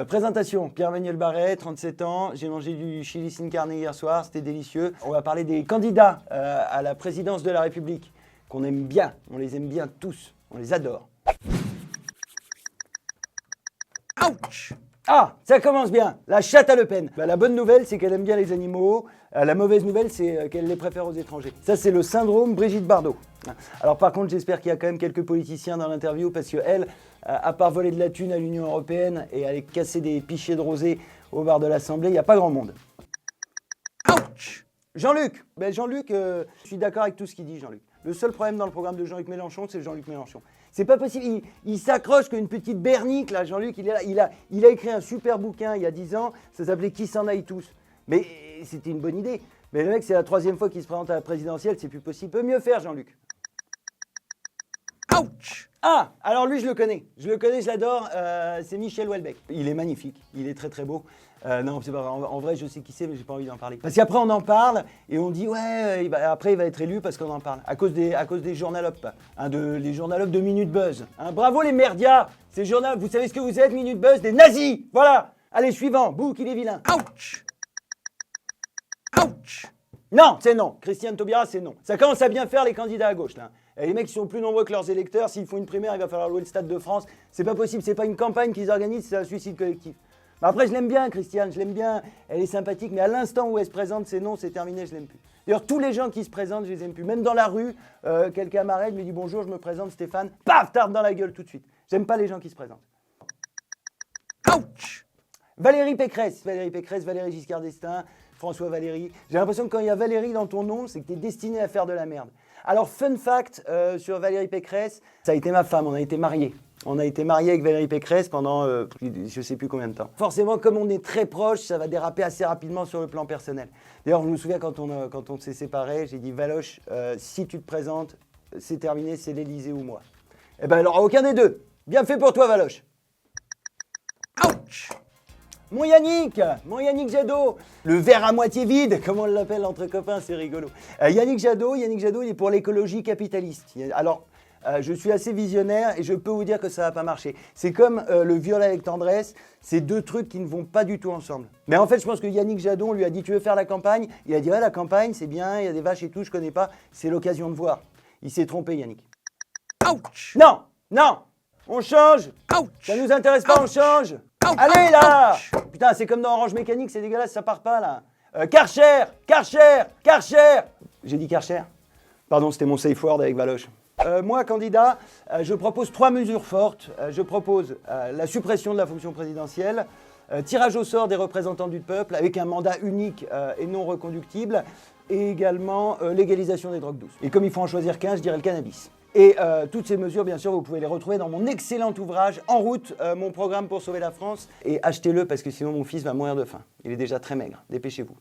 Présentation, Pierre-Emmanuel Barret, 37 ans, j'ai mangé du chili sin carne hier soir, c'était délicieux. On va parler des candidats à la présidence de la République, qu'on aime bien, on les aime bien tous, on les adore. Ouch! Ah, ça commence bien, la chatte à Le Pen. La bonne nouvelle, c'est qu'elle aime bien les animaux. La mauvaise nouvelle, c'est qu'elle les préfère aux étrangers. Ça, c'est le syndrome Brigitte Bardot. Alors par contre, j'espère qu'il y a quand même quelques politiciens dans l'interview, parce qu'elle, à part voler de la thune à l'Union européenne et aller casser des pichets de rosée au bar de l'Assemblée, il n'y a pas grand monde. Ouch! Jean-Luc, Jean-Luc, je suis d'accord avec tout ce qu'il dit, Jean-Luc. Le seul problème dans le programme de Jean-Luc Mélenchon, c'est Jean-Luc Mélenchon. C'est pas possible, il s'accroche qu'une petite bernique, là, Jean-Luc, il est là, il a écrit un super bouquin il y a 10 ans, ça s'appelait « Qui s'en aille tous ». Mais c'était une bonne idée. Mais le mec, c'est la 3e fois qu'il se présente à la présidentielle, c'est plus possible. Il peut mieux faire, Jean-Luc. Ouch! Ah, alors lui, je le connais, je l'adore, c'est Michel Houellebecq. Il est magnifique, il est très très beau. Non, c'est pas vrai, en vrai, je sais qui c'est, mais j'ai pas envie d'en parler. Parce qu'après, on en parle et on dit, ouais, après, il va être élu parce qu'on en parle. À cause des journalopes, les journalopes de Minute Buzz. Bravo les merdias, ces journaux, vous savez ce que vous êtes, Minute Buzz? Des nazis! Voilà! Allez, suivant, Bouc, il est vilain. Ouch! Ouch! Non, c'est non. Christiane Taubira, c'est non. Ça commence à bien faire les candidats à gauche, là. Et les mecs qui sont plus nombreux que leurs électeurs, s'ils font une primaire, il va falloir louer le Stade de France. C'est pas possible, c'est pas une campagne qu'ils organisent, c'est un suicide collectif. Mais après, je l'aime bien, Christiane, je l'aime bien. Elle est sympathique, mais à l'instant où elle se présente, c'est non, c'est terminé, je l'aime plus. D'ailleurs, tous les gens qui se présentent, je les aime plus. Même dans la rue, quelqu'un m'arrête, me dit bonjour, je me présente, Stéphane. Paf, tarte dans la gueule tout de suite. J'aime pas les gens qui se présentent. Ouch! Valérie Pécresse, Valérie Giscard d'Estaing, François Valéry. J'ai l'impression que quand il y a Valérie dans ton nom, c'est que tu es destiné à faire de la merde. Alors, fun fact sur Valérie Pécresse, ça a été ma femme, on a été mariés. On a été mariés avec Valérie Pécresse pendant je sais plus combien de temps. Forcément, comme on est très proches, ça va déraper assez rapidement sur le plan personnel. D'ailleurs, je me souviens quand on s'est séparés, j'ai dit Valoche, si tu te présentes, c'est terminé, c'est l'Élysée ou moi. Eh ben, alors, aucun des deux. Bien fait pour toi, Valoche. Ouch! Mon Yannick Jadot, le verre à moitié vide, comme on l'appelle entre copains, c'est rigolo. Yannick Jadot, il est pour l'écologie capitaliste. Alors, je suis assez visionnaire et je peux vous dire que ça va pas marcher. C'est comme le viol avec tendresse, c'est deux trucs qui ne vont pas du tout ensemble. Mais en fait, je pense que Yannick Jadot, on lui a dit, tu veux faire la campagne? Il a dit, ouais, la campagne, c'est bien, il y a des vaches et tout, je connais pas, c'est l'occasion de voir. Il s'est trompé, Yannick. Ouch! Non, on change. Ouch! Ça nous intéresse pas, on change. Allez là! Putain, c'est comme dans Orange Mécanique, c'est dégueulasse, ça part pas là. Karcher! J'ai dit Karcher? Pardon, c'était mon safe word avec Valoche. Moi, candidat, je propose 3 mesures fortes. Je propose la suppression de la fonction présidentielle, tirage au sort des représentants du peuple avec un mandat unique et non reconductible, et également légalisation des drogues douces. Et comme il faut en choisir qu'un, je dirais le cannabis. Et toutes ces mesures, bien sûr, vous pouvez les retrouver dans mon excellent ouvrage, En route, mon programme pour sauver la France. Et achetez-le parce que sinon mon fils va mourir de faim. Il est déjà très maigre. Dépêchez-vous.